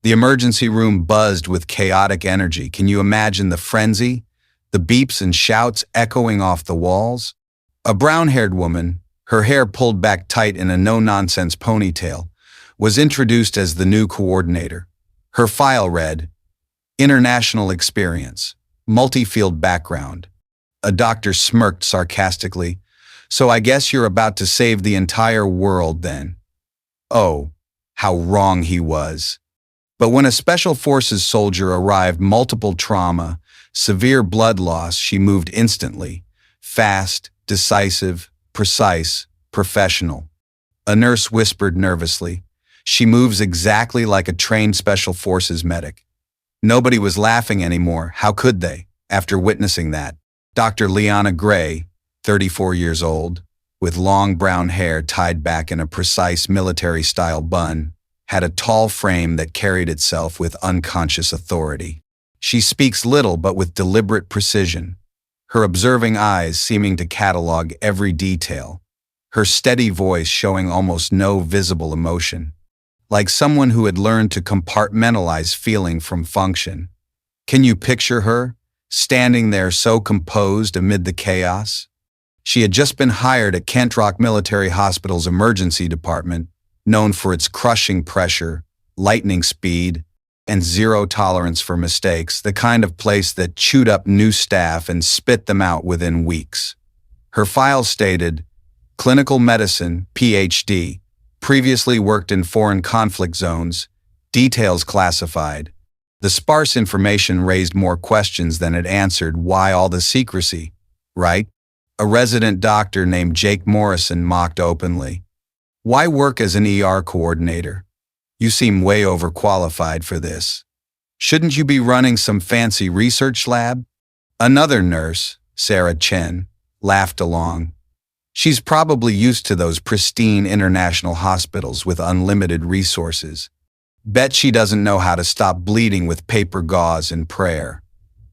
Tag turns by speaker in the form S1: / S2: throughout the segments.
S1: The emergency room buzzed with chaotic energy. Can you imagine the frenzy? The beeps and shouts echoing off the walls? A brown-haired woman, her hair pulled back tight in a no-nonsense ponytail, was introduced as the new coordinator. Her file read, International Experience, Multi-Field Background. A doctor smirked sarcastically. So I guess you're about to save the entire world then. Oh, how wrong he was. But when a Special Forces soldier arrived, multiple trauma, severe blood loss, she moved instantly. Fast, decisive, precise, professional. A nurse whispered nervously, She moves exactly like a trained Special Forces medic. Nobody was laughing anymore. How could they, after witnessing that? Dr. Liana Gray, 34 years old, with long brown hair tied back in a precise military-style bun, had a tall frame that carried itself with unconscious authority. She speaks little but with deliberate precision, her observing eyes seeming to catalog every detail, her steady voice showing almost no visible emotion, like someone who had learned to compartmentalize feeling from function. Can you picture her, standing there so composed amid the chaos? She had just been hired at Kent Rock Military Hospital's emergency department, known for its crushing pressure, lightning speed, and zero tolerance for mistakes, the kind of place that chewed up new staff and spit them out within weeks. Her file stated, Clinical Medicine, Ph.D., previously worked in foreign conflict zones, details classified. The sparse information raised more questions than it answered. Why all the secrecy, right? A resident doctor named Jake Morrison mocked openly. Why work as an ER coordinator? You seem way overqualified for this. Shouldn't you be running some fancy research lab? Another nurse, Sarah Chen, laughed along. She's probably used to those pristine international hospitals with unlimited resources. Bet she doesn't know how to stop bleeding with paper gauze and prayer.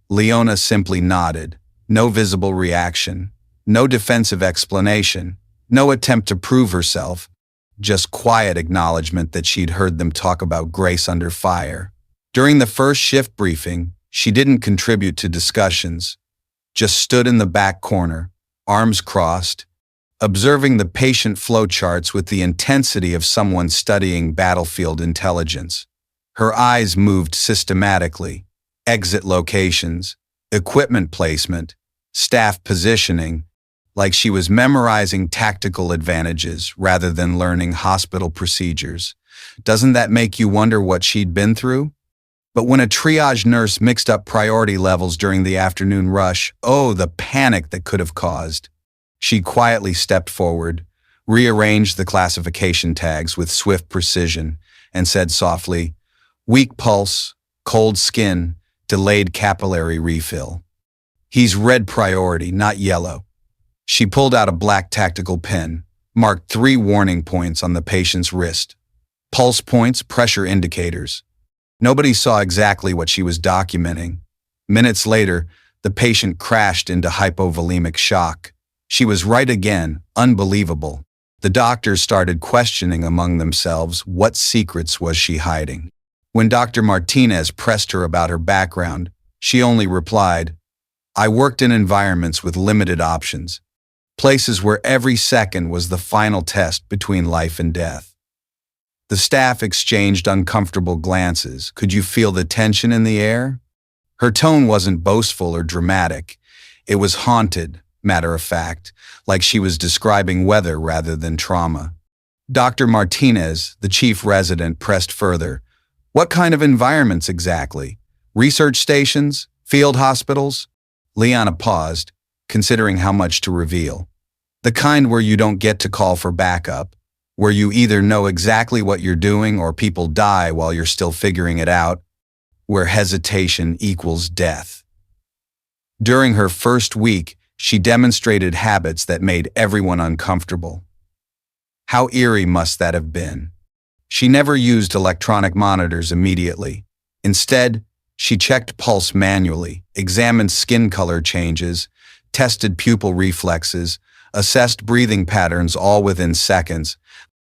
S1: Leona simply nodded. No visible reaction. No defensive explanation. No attempt to prove herself. Just quiet acknowledgement that she'd heard them talk about grace under fire. During the first shift briefing, she didn't contribute to discussions. Just stood in the back corner, arms crossed, observing the patient flowcharts with the intensity of someone studying battlefield intelligence. Her eyes moved systematically, exit locations, equipment placement, staff positioning, like she was memorizing tactical advantages rather than learning hospital procedures. Doesn't that make you wonder what she'd been through? But when a triage nurse mixed up priority levels during the afternoon rush, oh, the panic that could have caused. She quietly stepped forward, rearranged the classification tags with swift precision, and said softly, weak pulse, cold skin, delayed capillary refill. He's red priority, not yellow. She pulled out a black tactical pen, marked 3 warning points on the patient's wrist. Pulse points, pressure indicators. Nobody saw exactly what she was documenting. Minutes later, the patient crashed into hypovolemic shock. She was right again, unbelievable. The doctors started questioning among themselves what secrets was she hiding. When Dr. Martinez pressed her about her background, she only replied, I worked in environments with limited options, places where every second was the final test between life and death. The staff exchanged uncomfortable glances. Could you feel the tension in the air? Her tone wasn't boastful or dramatic. It was haunted, matter of fact, like she was describing weather rather than trauma. Dr. Martinez, the chief resident, pressed further. What kind of environments exactly? Research stations? Field hospitals? Liana paused, considering how much to reveal. The kind where you don't get to call for backup, where you either know exactly what you're doing or people die while you're still figuring it out, where hesitation equals death. During her first week, she demonstrated habits that made everyone uncomfortable. How eerie must that have been? She never used electronic monitors immediately. Instead, she checked pulse manually, examined skin color changes, tested pupil reflexes, assessed breathing patterns all within seconds,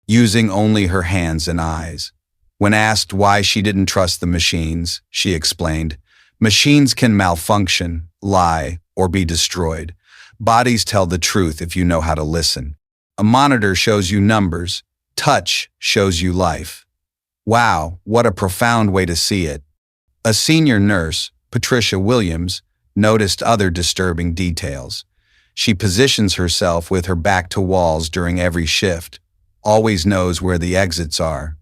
S1: using only her hands and eyes. When asked why she didn't trust the machines, she explained, "Machines can malfunction, lie, or be destroyed. Bodies tell the truth if you know how to listen. A monitor shows you numbers. Touch shows you life." Wow, what a profound way to see it. A senior nurse, Patricia Williams, noticed other disturbing details. She positions herself with her back to walls during every shift, always knows where the exits are.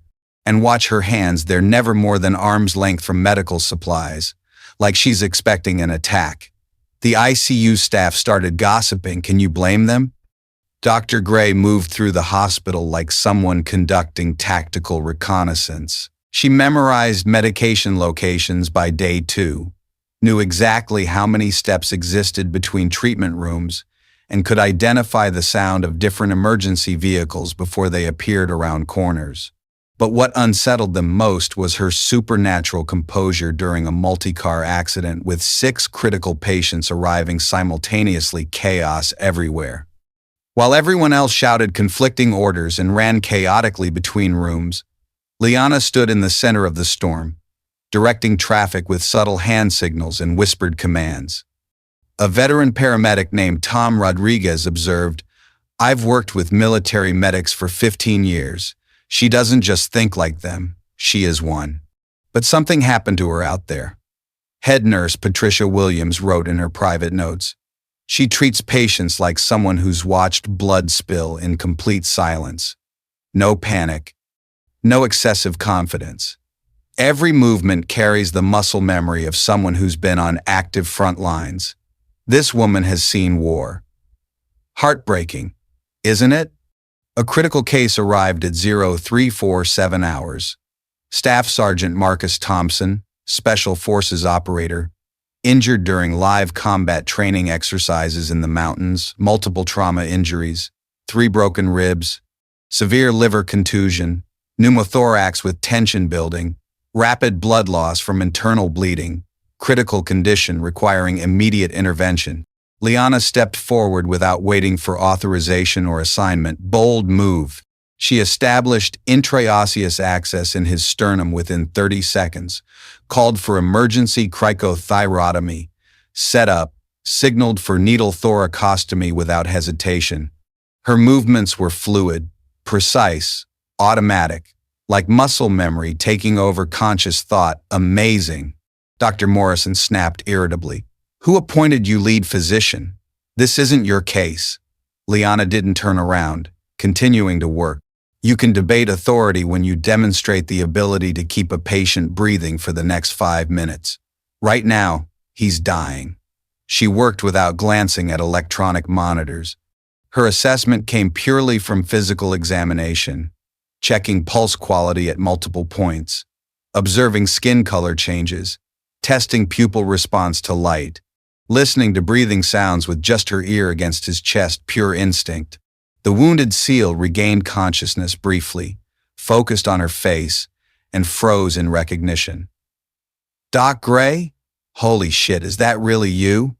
S1: And watch her hands, they're never more than arm's length from medical supplies, like she's expecting an attack. The ICU staff started gossiping, can you blame them? Dr. Gray moved through the hospital like someone conducting tactical reconnaissance. She memorized medication locations by day 2, knew exactly how many steps existed between treatment rooms, and could identify the sound of different emergency vehicles before they appeared around corners. But what unsettled them most was her supernatural composure during a multi-car accident with 6 critical patients arriving simultaneously, chaos everywhere. While everyone else shouted conflicting orders and ran chaotically between rooms, Liana stood in the center of the storm, directing traffic with subtle hand signals and whispered commands. A veteran paramedic named Tom Rodriguez observed, "I've worked with military medics for 15 years. She doesn't just think like them, she is one." But something happened to her out there. Head nurse Patricia Williams wrote in her private notes, "She treats patients like someone who's watched blood spill in complete silence. No panic, no excessive confidence. Every movement carries the muscle memory of someone who's been on active front lines. This woman has seen war." Heartbreaking, isn't it? A critical case arrived at 0347 hours. Staff Sergeant Marcus Thompson, Special Forces operator, injured during live combat training exercises in the mountains, multiple trauma injuries, 3 broken ribs, severe liver contusion, pneumothorax with tension building, rapid blood loss from internal bleeding, critical condition requiring immediate intervention. Liana stepped forward without waiting for authorization or assignment. Bold move. She established intraosseous access in his sternum within 30 seconds, called for emergency cricothyrotomy, set up, signaled for needle thoracostomy without hesitation. Her movements were fluid, precise, automatic, like muscle memory taking over conscious thought. Amazing. Dr. Morrison snapped irritably. "Who appointed you lead physician? This isn't your case." Liana didn't turn around, continuing to work. You can debate authority when you demonstrate the ability to keep a patient breathing for the next 5 minutes. Right now, he's dying. She worked without glancing at electronic monitors. Her assessment came purely from physical examination, checking pulse quality at multiple points, observing skin color changes, testing pupil response to light, listening to breathing sounds with just her ear against his chest, pure instinct. The wounded SEAL regained consciousness briefly, focused on her face, and froze in recognition. "Doc Gray? Holy shit, is that really you?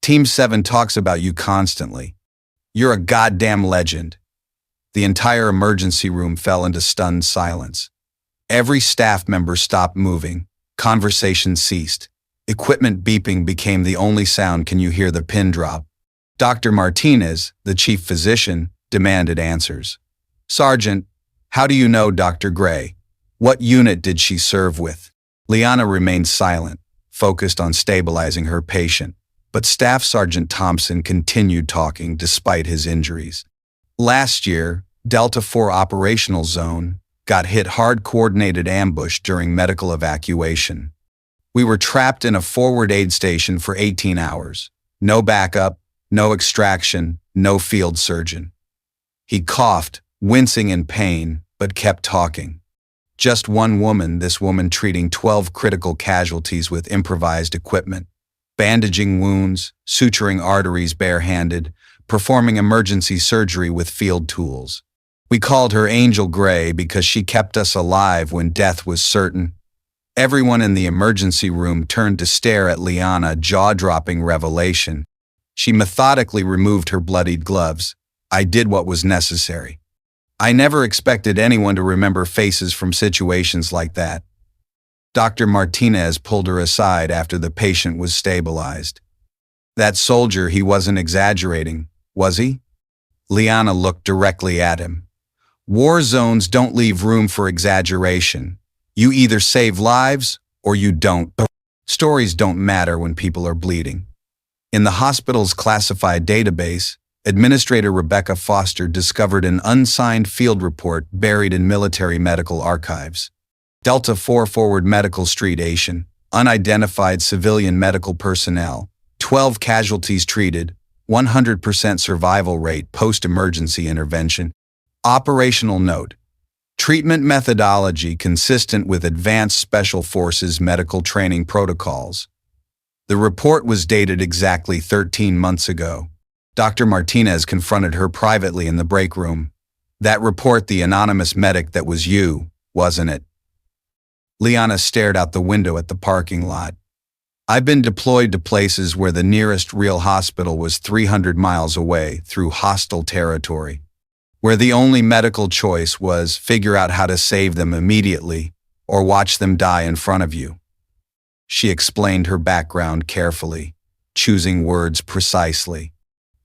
S1: Team 7 talks about you constantly. You're a goddamn legend." The entire emergency room fell into stunned silence. Every staff member stopped moving. Conversation ceased. Equipment beeping became the only sound. Can you hear the pin drop? Dr. Martinez, the chief physician, demanded answers. "Sergeant, how do you know Dr. Gray? What unit did she serve with?" Liana remained silent, focused on stabilizing her patient, but Staff Sergeant Thompson continued talking despite his injuries. "Last year, Delta 4 operational zone got hit hard coordinated ambush during medical evacuation. We were trapped in a forward aid station for 18 hours. No backup, no extraction, no field surgeon." He coughed, wincing in pain, but kept talking. "Just one woman, this woman treating 12 critical casualties with improvised equipment, bandaging wounds, suturing arteries barehanded, performing emergency surgery with field tools. We called her Angel Gray because she kept us alive when death was certain." Everyone in the emergency room turned to stare at Liana, jaw-dropping revelation. She methodically removed her bloodied gloves. "I did what was necessary. I never expected anyone to remember faces from situations like that. Dr. Martinez pulled her aside after the patient was stabilized. That soldier, he wasn't exaggerating, was he? Liana looked directly at him. War zones don't leave room for exaggeration. You either save lives or you don't. Stories don't matter when people are bleeding. In the hospital's classified database, Administrator Rebecca Foster discovered an unsigned field report buried in military medical archives. Delta 4 Forward Medical Street Asian, unidentified civilian medical personnel, 12 casualties treated, 100% survival rate post-emergency intervention. Operational note: treatment methodology consistent with Advanced Special Forces medical training protocols. The report was dated exactly 13 months ago. Dr. Martinez confronted her privately in the break room. That report, the anonymous medic, that was you, wasn't it? Liana stared out the window at the parking lot. I've been deployed to places where the nearest real hospital was 300 miles away through hostile territory, where the only medical choice was figure out how to save them immediately or watch them die in front of you. She explained her background carefully, choosing words precisely.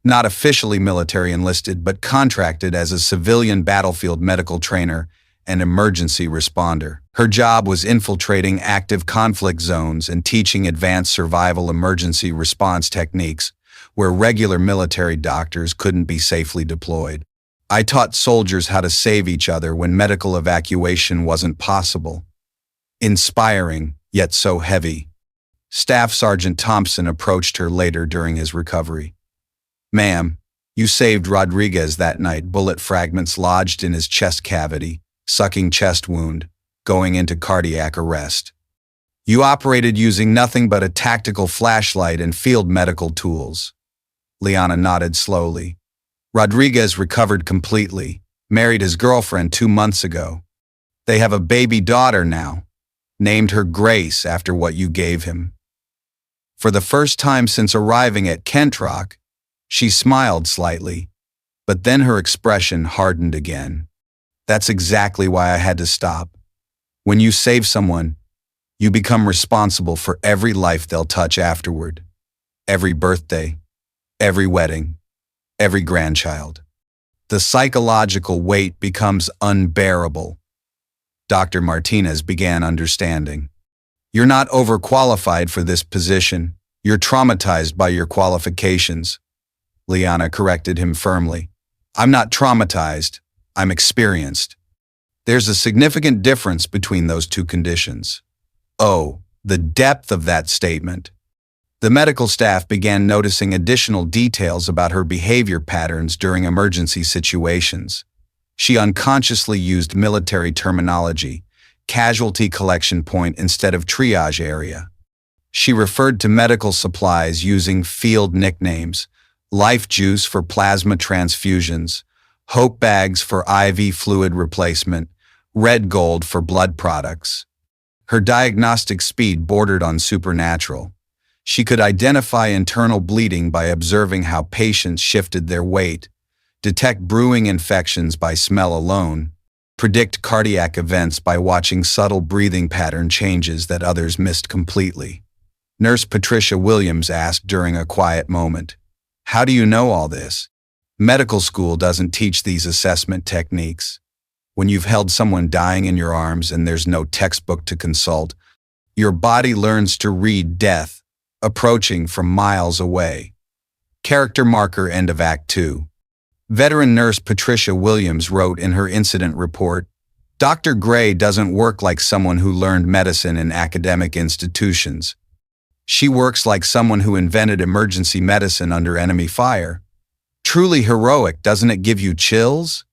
S1: Not officially military enlisted, but contracted as a civilian battlefield medical trainer and emergency responder. Her job was infiltrating active conflict zones and teaching advanced survival emergency response techniques where regular military doctors couldn't be safely deployed. I taught soldiers how to save each other when medical evacuation wasn't possible. Inspiring, yet so heavy. Staff Sergeant Thompson approached her later during his recovery. Ma'am, you saved Rodriguez that night. Bullet fragments lodged in his chest cavity, sucking chest wound, going into cardiac arrest. You operated using nothing but a tactical flashlight and field medical tools. Liana nodded slowly. Rodriguez recovered completely, married his girlfriend 2 months ago. They have a baby daughter now, named her Grace after what you gave him. For the first time since arriving at Kent Rock, she smiled slightly, but then her expression hardened again. That's exactly why I had to stop. When you save someone, you become responsible for every life they'll touch afterward. Every birthday, every wedding, every grandchild. The psychological weight becomes unbearable. Dr. Martinez began understanding. You're not overqualified for this position. You're traumatized by your qualifications. Liana corrected him firmly. I'm not traumatized. I'm experienced. There's a significant difference between those two conditions. Oh, the depth of that statement. The medical staff began noticing additional details about her behavior patterns during emergency situations. She unconsciously used military terminology, casualty collection point instead of triage area. She referred to medical supplies using field nicknames, Life Juice for plasma transfusions, Hope bags for IV fluid replacement, Red Gold for blood products. Her diagnostic speed bordered on supernatural. She could identify internal bleeding by observing how patients shifted their weight, detect brewing infections by smell alone, predict cardiac events by watching subtle breathing pattern changes that others missed completely. Nurse Patricia Williams asked during a quiet moment, "How do you know all this?" Medical school doesn't teach these assessment techniques. When you've held someone dying in your arms and there's no textbook to consult, your body learns to read death, approaching from miles away. Character marker, end of Act 2. Veteran nurse Patricia Williams wrote in her incident report, Dr. Gray doesn't work like someone who learned medicine in academic institutions. She works like someone who invented emergency medicine under enemy fire. Truly heroic, doesn't it give you chills?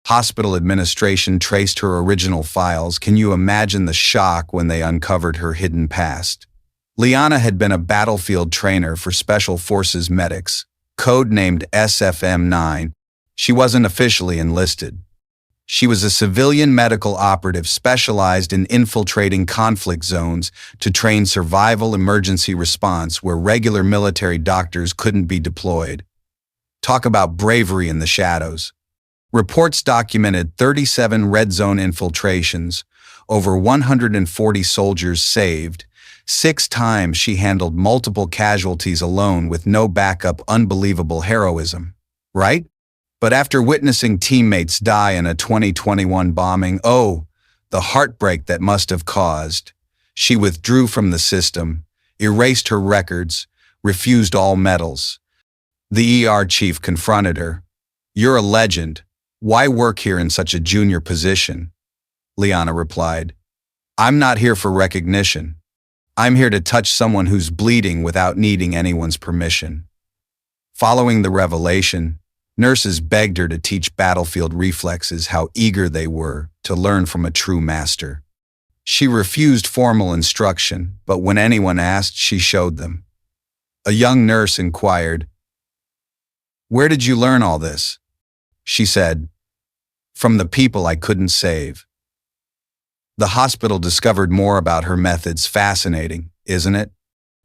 S1: Hospital administration traced her original files. Can you imagine the shock when they uncovered her hidden past? Liana had been a battlefield trainer for Special Forces medics, codenamed SFM-9. She wasn't officially enlisted. She was a civilian medical operative specialized in infiltrating conflict zones to train survival emergency response where regular military doctors couldn't be deployed. Talk about bravery in the shadows. Reports documented 37 red zone infiltrations, over 140 soldiers saved. 6 times she handled multiple casualties alone with no backup. Unbelievable heroism, right? But after witnessing teammates die in a 2021 bombing, oh, the heartbreak that must have caused. She withdrew from the system, erased her records, refused all medals. The ER chief confronted her. "You're a legend. Why work here in such a junior position?" Liana replied, "I'm not here for recognition. I'm here to touch someone who's bleeding without needing anyone's permission." Following the revelation, nurses begged her to teach battlefield reflexes, how eager they were to learn from a true master. She refused formal instruction, but when anyone asked, she showed them. A young nurse inquired, "Where did you learn all this?" She said, "From the people I couldn't save." The hospital discovered more about her methods. Fascinating, isn't it?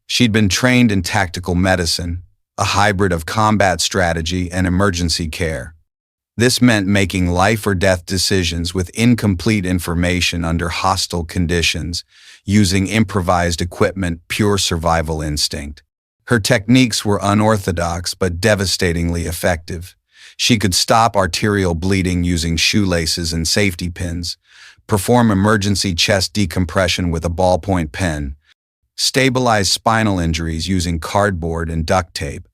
S1: She'd been trained in tactical medicine, a hybrid of combat strategy and emergency care. This meant making life or death decisions with incomplete information under hostile conditions, using improvised equipment, pure survival instinct. Her techniques were unorthodox but devastatingly effective. She could stop arterial bleeding using shoelaces and safety pins, perform emergency chest decompression with a ballpoint pen, stabilize spinal injuries using cardboard and duct tape.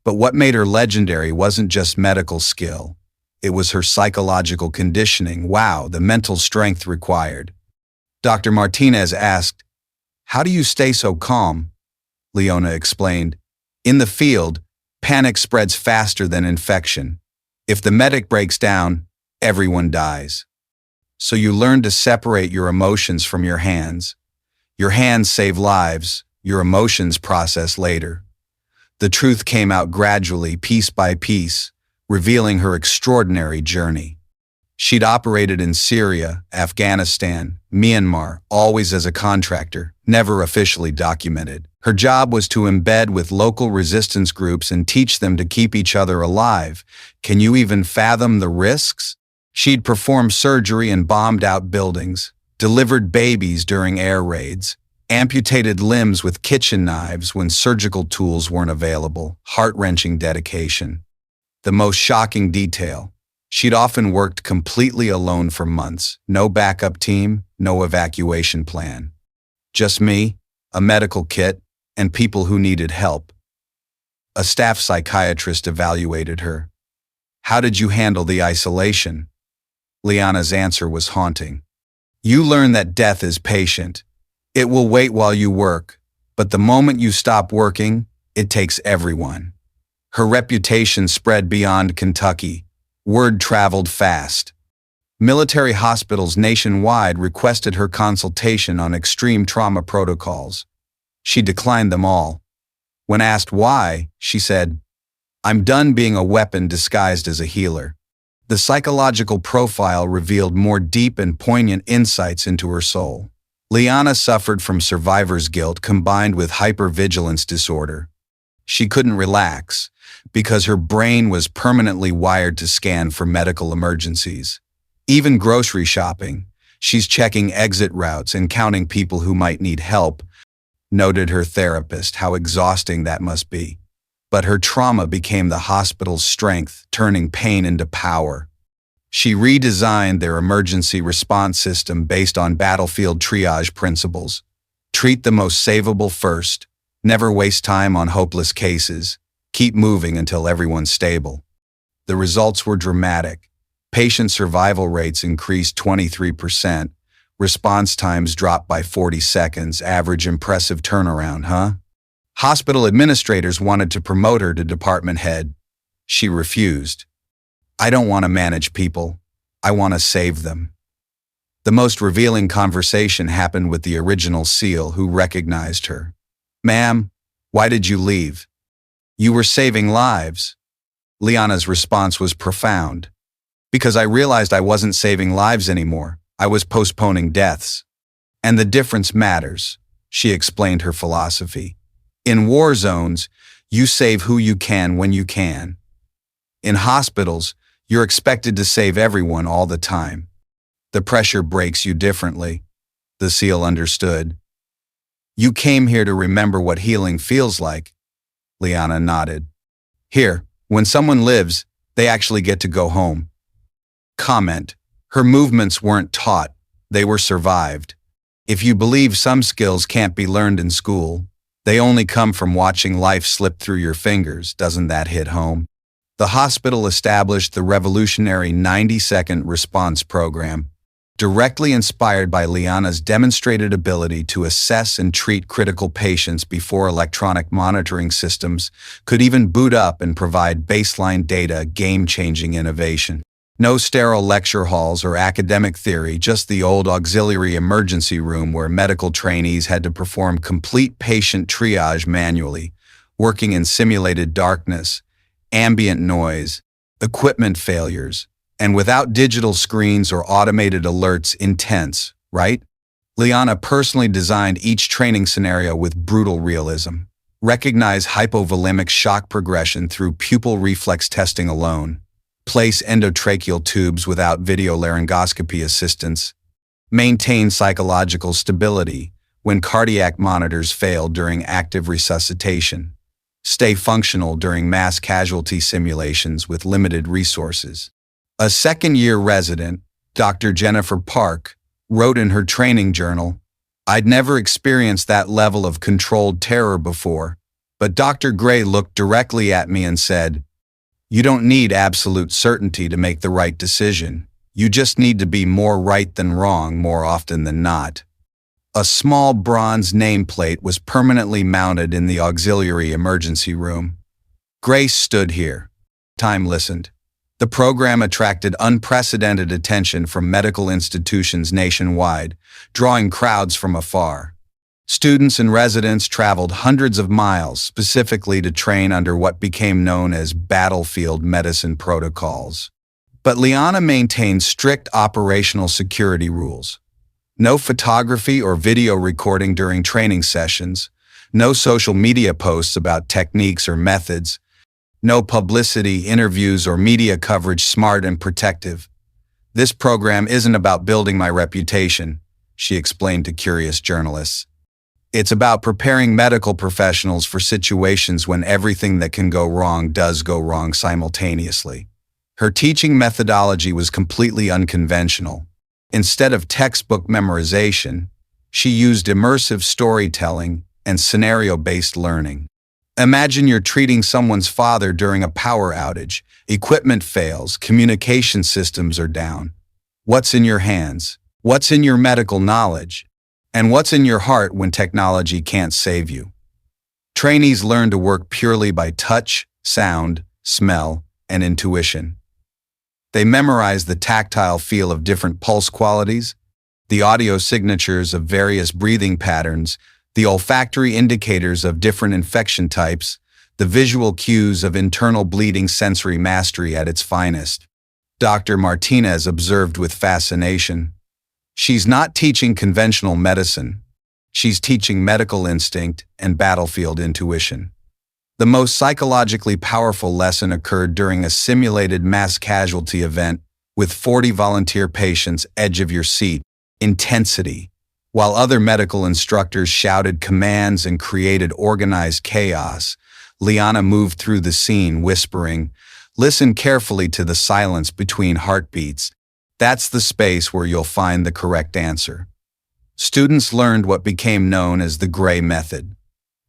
S1: But what made her legendary wasn't just medical skill. It was her psychological conditioning. Wow, the mental strength required. Dr. Martinez asked, "How do you stay so calm?" Leona explained, "In the field, panic spreads faster than infection. If the medic breaks down, everyone dies. So you learn to separate your emotions from your hands. Your hands save lives, your emotions process later." The truth came out gradually, piece by piece, revealing her extraordinary journey. She'd operated in Syria, Afghanistan, Myanmar, always as a contractor, never officially documented. Her job was to embed with local resistance groups and teach them to keep each other alive. Can you even fathom the risks? She'd performed surgery and bombed out buildings, delivered babies during air raids, amputated limbs with kitchen knives when surgical tools weren't available. Heart-wrenching dedication. The most shocking detail, she'd often worked completely alone for months. No backup team, no evacuation plan. Just me, a medical kit, and people who needed help. A staff psychiatrist evaluated her. "How did you handle the isolation?" Liana's answer was haunting. "You learn that death is patient. It will wait while you work, but the moment you stop working, it takes everyone." Her reputation spread beyond Kentucky. Word traveled fast. Military hospitals nationwide requested her consultation on extreme trauma protocols. She declined them all. When asked why, she said, "I'm done being a weapon disguised as a healer." The psychological profile revealed more deep and poignant insights into her soul. Liana suffered from survivor's guilt combined with hypervigilance disorder. She couldn't relax because her brain was permanently wired to scan for medical emergencies. Even grocery shopping, she's checking exit routes and counting people who might need help, noted her therapist. How exhausting that must be. But her trauma became the hospital's strength, turning pain into power. She redesigned their emergency response system based on battlefield triage principles. Treat the most savable first. Never waste time on hopeless cases. Keep moving until everyone's stable. The results were dramatic. Patient survival rates increased 23%. Response times dropped by 40 seconds. Average impressive turnaround, huh? Hospital administrators wanted to promote her to department head. She refused. "I don't want to manage people. I want to save them." The most revealing conversation happened with the original SEAL who recognized her. "Ma'am, why did you leave?" "You were saving lives." Liana's response was profound. "Because I realized I wasn't saving lives anymore. I was postponing deaths. And the difference matters," she explained her philosophy. "In war zones, you save who you can when you can. In hospitals, You're expected to save everyone all the time. The pressure breaks you differently. The SEAL understood. You came here to remember what healing feels like. Liana nodded. Here, when someone lives, they actually get to go home. Comment. Her movements weren't taught, they were survived. If you believe some skills can't be learned in school, they only come from watching life slip through your fingers, doesn't that hit home? The hospital established the revolutionary 90-second response program, directly inspired by Liana's demonstrated ability to assess and treat critical patients before electronic monitoring systems could even boot up and provide baseline data, game-changing innovation. No sterile lecture halls or academic theory, just the old auxiliary emergency room where medical trainees had to perform complete patient triage manually, working in simulated darkness, ambient noise, equipment failures, and without digital screens or automated alerts. Intense, right? Liana personally designed each training scenario with brutal realism. Recognize hypovolemic shock progression through pupil reflex testing alone. Place endotracheal tubes without video laryngoscopy assistance. Maintain psychological stability when cardiac monitors fail during active resuscitation. Stay functional during mass casualty simulations with limited resources. A second-year resident, Dr. Jennifer Park, wrote in her training journal, I'd never experienced that level of controlled terror before, but Dr. Gray looked directly at me and said, you don't need absolute certainty to make the right decision. You just need to be more right than wrong more often than not. A small bronze nameplate was permanently mounted in the auxiliary emergency room. Grace stood here. Time listened. The program attracted unprecedented attention from medical institutions nationwide, drawing crowds from afar. Students and residents traveled hundreds of miles specifically to train under what became known as battlefield medicine protocols. But Liana maintained strict operational security rules. No photography or video recording during training sessions, no social media posts about techniques or methods, no publicity, interviews, or media coverage. Smart and protective. This program isn't about building my reputation, she explained to curious journalists. It's about preparing medical professionals for situations when everything that can go wrong does go wrong simultaneously. Her teaching methodology was completely unconventional. Instead of textbook memorization, she used immersive storytelling and scenario-based learning. Imagine you're treating someone's father during a power outage. Equipment fails, communication systems are down. What's in your hands? What's in your medical knowledge? And what's in your heart when technology can't save you? Trainees learn to work purely by touch, sound, smell, and intuition. They memorize the tactile feel of different pulse qualities, the audio signatures of various breathing patterns, the olfactory indicators of different infection types, the visual cues of internal bleeding. Sensory mastery at its finest. Dr. Martinez observed with fascination. She's not teaching conventional medicine. She's teaching medical instinct and battlefield intuition. The most psychologically powerful lesson occurred during a simulated mass casualty event with 40 volunteer patients. Edge of your seat. Intensity. While other medical instructors shouted commands and created organized chaos, Liana moved through the scene whispering, listen carefully to the silence between heartbeats. That's the space where you'll find the correct answer. Students learned what became known as the Gray method.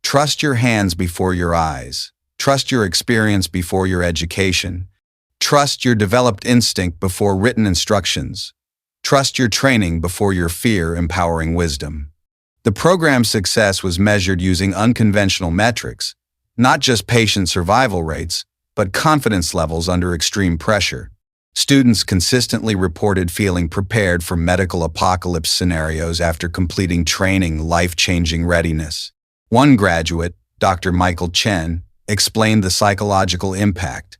S1: Trust your hands before your eyes. Trust your experience before your education. Trust your developed instinct before written instructions. Trust your training before your fear. Empowering wisdom. The program's success was measured using unconventional metrics, not just patient survival rates, but confidence levels under extreme pressure. Students consistently reported feeling prepared for medical apocalypse scenarios after completing training. Life-changing readiness. One graduate, Dr. Michael Chen, explained the psychological impact.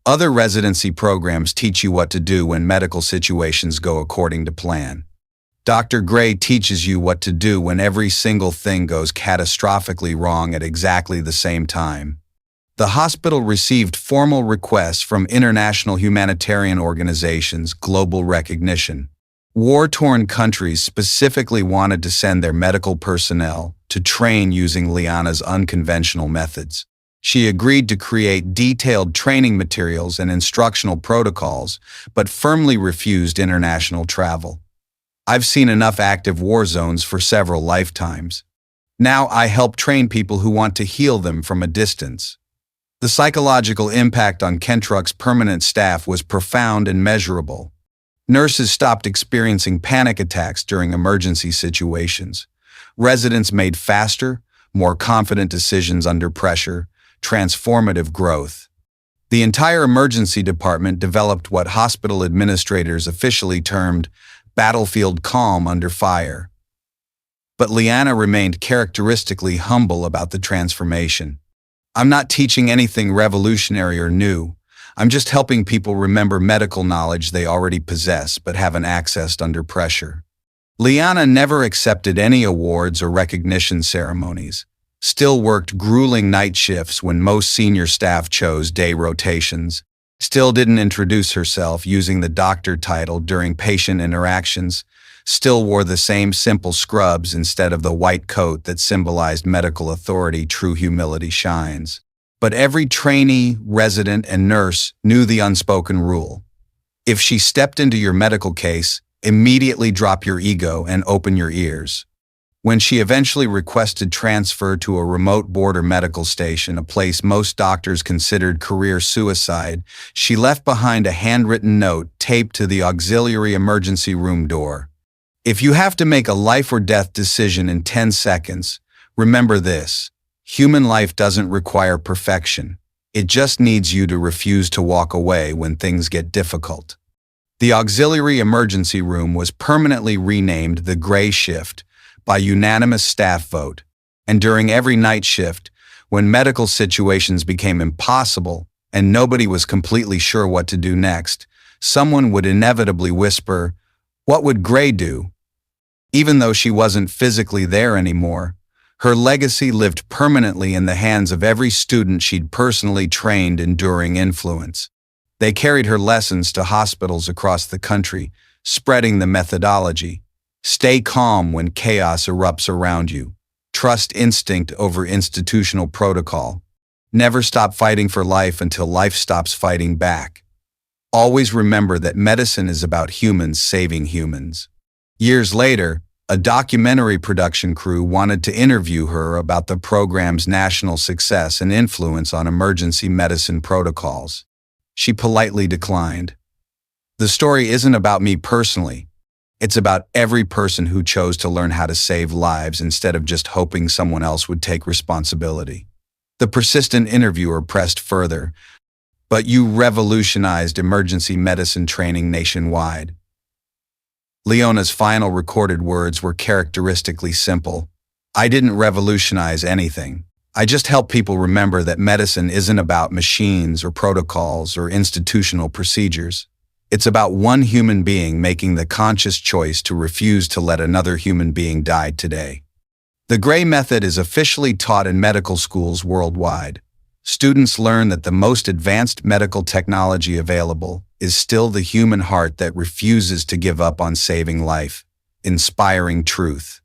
S1: Other residency programs teach you what to do when medical situations go according to plan. Dr. Gray teaches you what to do when every single thing goes catastrophically wrong at exactly the same time. The hospital received formal requests from international humanitarian organizations, global recognition. War-torn countries specifically wanted to send their medical personnel to train using Liana's unconventional methods. She agreed to create detailed training materials and instructional protocols, but firmly refused international travel. I've seen enough active war zones for several lifetimes. Now I help train people who want to heal them from a distance. The psychological impact on Kentrock's permanent staff was profound and measurable. Nurses stopped experiencing panic attacks during emergency situations. Residents made faster, more confident decisions under pressure, transformative growth. The entire emergency department developed what hospital administrators officially termed battlefield calm under fire. But Liana remained characteristically humble about the transformation. I'm not teaching anything revolutionary or new. I'm just helping people remember medical knowledge they already possess but haven't accessed under pressure. Liana never accepted any awards or recognition ceremonies, still worked grueling night shifts when most senior staff chose day rotations, still didn't introduce herself using the doctor title during patient interactions, still wore the same simple scrubs instead of the white coat that symbolized medical authority. True humility shines. But every trainee, resident, and nurse knew the unspoken rule. If she stepped into your medical case, immediately drop your ego and open your ears. When she eventually requested transfer to a remote border medical station, a place most doctors considered career suicide, she left behind a handwritten note taped to the auxiliary emergency room door. If you have to make a life or death decision in 10 seconds, remember this: human life doesn't require perfection. It just needs you to refuse to walk away when things get difficult. The auxiliary emergency room was permanently renamed the Gray Shift by unanimous staff vote, and during every night shift, when medical situations became impossible and nobody was completely sure what to do next, someone would inevitably whisper, "What would Gray do?" Even though she wasn't physically there anymore, her legacy lived permanently in the hands of every student she'd personally trained, enduring influence. They carried her lessons to hospitals across the country, spreading the methodology. Stay calm when chaos erupts around you. Trust instinct over institutional protocol. Never stop fighting for life until life stops fighting back. Always remember that medicine is about humans saving humans. Years later, a documentary production crew wanted to interview her about the program's national success and influence on emergency medicine protocols. She politely declined. The story isn't about me personally. It's about every person who chose to learn how to save lives instead of just hoping someone else would take responsibility. The persistent interviewer pressed further, "But you revolutionized emergency medicine training nationwide." Leona's final recorded words were characteristically simple. "I didn't revolutionize anything. I just help people remember that medicine isn't about machines or protocols or institutional procedures. It's about one human being making the conscious choice to refuse to let another human being die today." The Gray Method is officially taught in medical schools worldwide. Students learn that the most advanced medical technology available is still the human heart that refuses to give up on saving life, inspiring truth.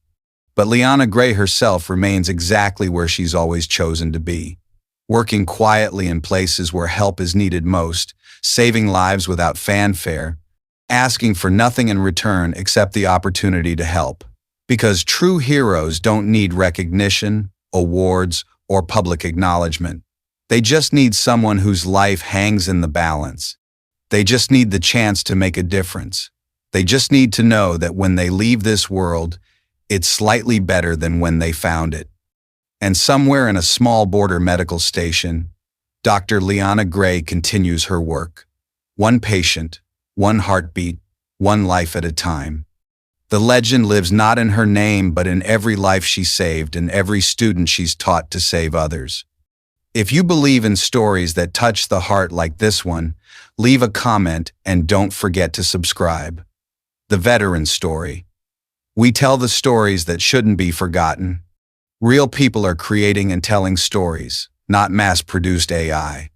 S1: But Liana Gray herself remains exactly where she's always chosen to be, working quietly in places where help is needed most, saving lives without fanfare, asking for nothing in return except the opportunity to help. Because true heroes don't need recognition, awards, or public acknowledgement. They just need someone whose life hangs in the balance. They just need the chance to make a difference. They just need to know that when they leave this world, it's slightly better than when they found it. And somewhere in a small border medical station, Dr. Liana Gray continues her work. One patient, one heartbeat, one life at a time. The legend lives not in her name but in every life she saved and every student she's taught to save others. If you believe in stories that touch the heart like this one, leave a comment and don't forget to subscribe. The Veteran Story. We tell the stories that shouldn't be forgotten. Real people are creating and telling stories, not mass-produced AI.